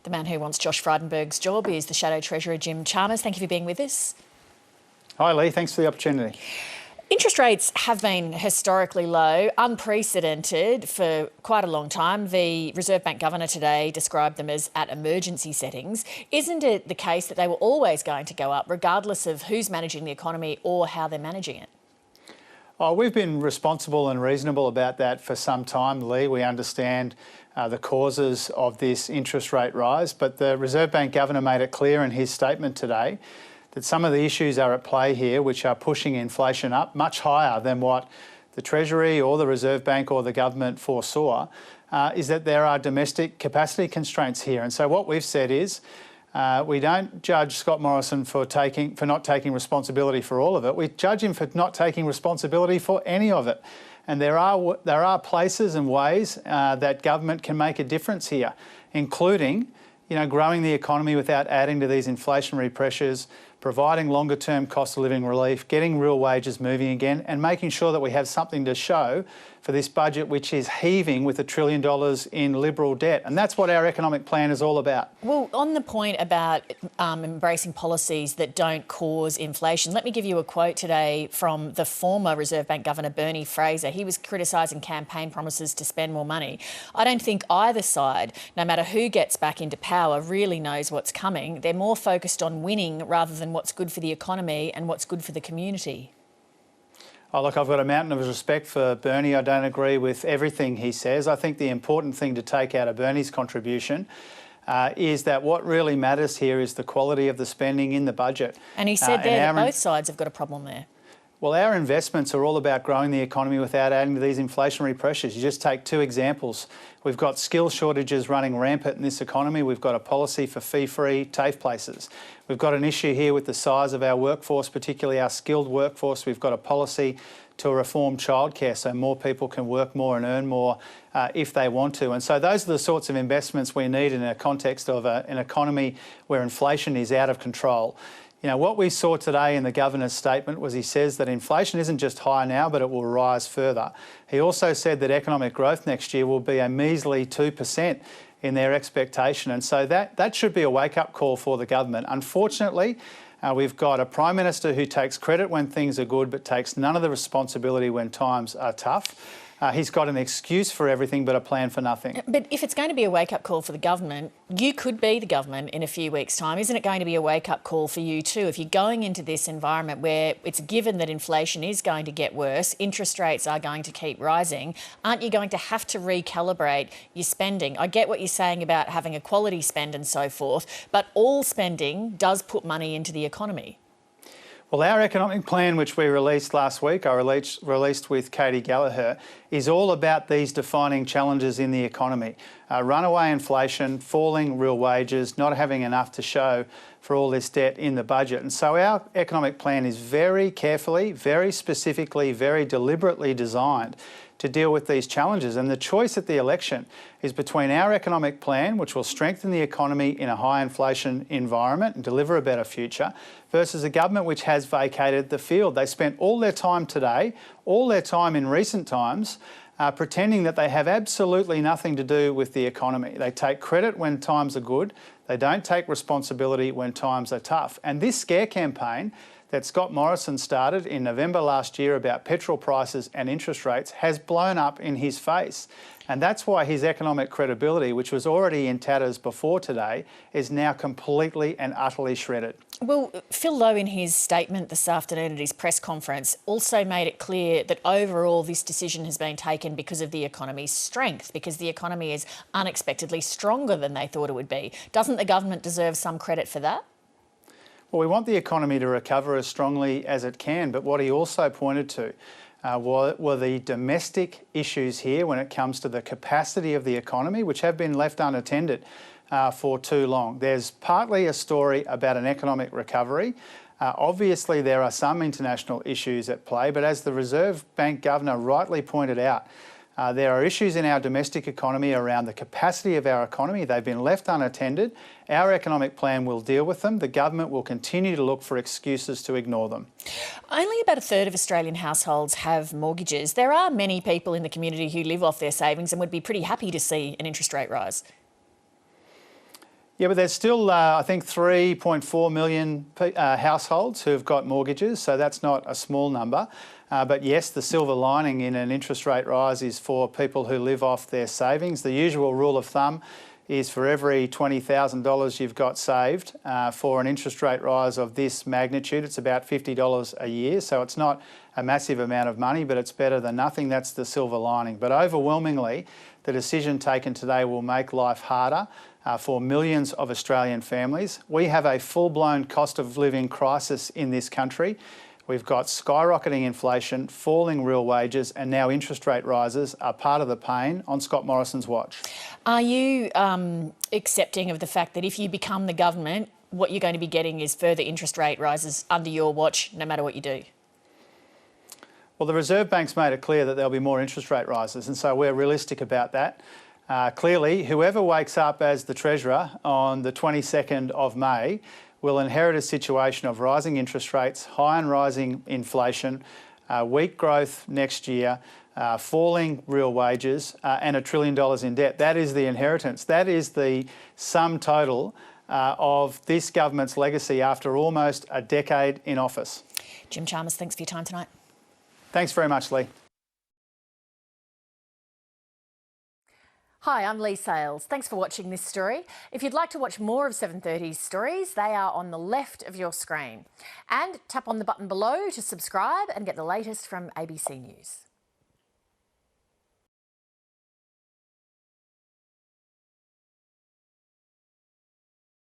The man who wants Josh Frydenberg's job is the Shadow Treasurer Jim Chalmers. Thank you for being with us. Hi Leigh, thanks for the opportunity. Interest rates have been historically low, unprecedented for quite a long time. The Reserve Bank Governor today described them as at emergency settings. Isn't it the case that they were always going to go up, regardless of who's managing the economy or how they're managing it? Oh, we've been responsible and reasonable about that for some time, Leigh. We understand the causes of this interest rate rise, but the Reserve Bank Governor made it clear in his statement today that some of the issues are at play here which are pushing inflation up much higher than what the Treasury or the Reserve Bank or the government foresaw, is that there are domestic capacity constraints here. And so what we've said is we don't judge Scott Morrison for not taking responsibility for all of it. We judge him for not taking responsibility for any of it. And there are places and ways that government can make a difference here, including growing the economy without adding to these inflationary pressures, providing longer-term cost of living relief, getting real wages moving again, and making sure that we have something to show for this budget which is heaving with $1 trillion in Liberal debt. And that's what our economic plan is all about. Well, on the point about embracing policies that don't cause inflation, let me give you a quote today from the former Reserve Bank Governor Bernie Fraser. He was criticising campaign promises to spend more money. I don't think either side, no matter who gets back into power, really knows what's coming. They're more focused on winning rather than what's good for the economy and what's good for the community. Oh, look, I've got a mountain of respect for Bernie. I don't agree with everything he says. I think the important thing to take out of Bernie's contribution is that what really matters here is the quality of the spending in the budget. And he said that both sides have got a problem there. Well, our investments are all about growing the economy without adding to these inflationary pressures. You just take two examples. We've got skill shortages running rampant in this economy. We've got a policy for fee-free TAFE places. We've got an issue here with the size of our workforce, particularly our skilled workforce. We've got a policy to reform childcare so more people can work more and earn more if they want to. And so those are the sorts of investments we need in a context of an economy where inflation is out of control. What we saw today in the Governor's statement was he says that inflation isn't just high now, but it will rise further. He also said that economic growth next year will be a measly 2% in their expectation. And so that should be a wake-up call for the government. Unfortunately, we've got a Prime Minister who takes credit when things are good, but takes none of the responsibility when times are tough. He's got an excuse for everything but a plan for nothing. But if it's going to be a wake-up call for the government, you could be the government in a few weeks' time. Isn't it going to be a wake-up call for you too? If you're going into this environment where it's given that inflation is going to get worse, interest rates are going to keep rising, aren't you going to have to recalibrate your spending? I get what you're saying about having a quality spend and so forth, but all spending does put money into the economy. Well, our economic plan, which we released last week, I released with Katie Gallagher, is all about these defining challenges in the economy. Runaway inflation, falling real wages, not having enough to show for all this debt in the budget. And so our economic plan is very carefully, very specifically, very deliberately designed to deal with these challenges. And the choice at the election is between our economic plan, which will strengthen the economy in a high inflation environment and deliver a better future, versus a government which has vacated the field. They spent all their time today, all their time in recent times, pretending that they have absolutely nothing to do with the economy. They take credit when times are good. They don't take responsibility when times are tough. And this scare campaign that Scott Morrison started in November last year about petrol prices and interest rates has blown up in his face. And that's why his economic credibility, which was already in tatters before today, is now completely and utterly shredded. Well, Phil Lowe in his statement this afternoon at his press conference also made it clear that overall this decision has been taken because of the economy's strength, because the economy is unexpectedly stronger than they thought it would be. Doesn't the government deserve some credit for that? Well, we want the economy to recover as strongly as it can, but what he also pointed to were the domestic issues here when it comes to the capacity of the economy, which have been left unattended for too long. There's partly a story about an economic recovery. Obviously, there are some international issues at play, but as the Reserve Bank Governor rightly pointed out, there are issues in our domestic economy around the capacity of our economy. They've been left unattended. Our economic plan will deal with them. The government will continue to look for excuses to ignore them. Only about a third of Australian households have mortgages. There are many people in the community who live off their savings and would be pretty happy to see an interest rate rise. Yeah, but there's still, I think, 3.4 million households who have got mortgages, so that's not a small number. But yes, the silver lining in an interest rate rise is for people who live off their savings. The usual rule of thumb is for every $20,000 you've got saved, for an interest rate rise of this magnitude, it's about $50 a year. So it's not a massive amount of money, but it's better than nothing. That's the silver lining. But overwhelmingly, the decision taken today will make life harder for millions of Australian families. We have a full-blown cost of living crisis in this country. We've got skyrocketing inflation, falling real wages, and now interest rate rises are part of the pain on Scott Morrison's watch. Are you accepting of the fact that if you become the government, what you're going to be getting is further interest rate rises under your watch, no matter what you do? Well, the Reserve Bank's made it clear that there'll be more interest rate rises, and so we're realistic about that. Clearly, whoever wakes up as the Treasurer on the 22nd of May will inherit a situation of rising interest rates, high and rising inflation, weak growth next year, falling real wages, and $1 trillion in debt. That is the inheritance. That is the sum total of this government's legacy after almost a decade in office. Jim Chalmers, thanks for your time tonight. Thanks very much, Leigh. Hi, I'm Leigh Sales. Thanks for watching this story. If you'd like to watch more of 7:30's stories, they are on the left of your screen. And tap on the button below to subscribe and get the latest from ABC News.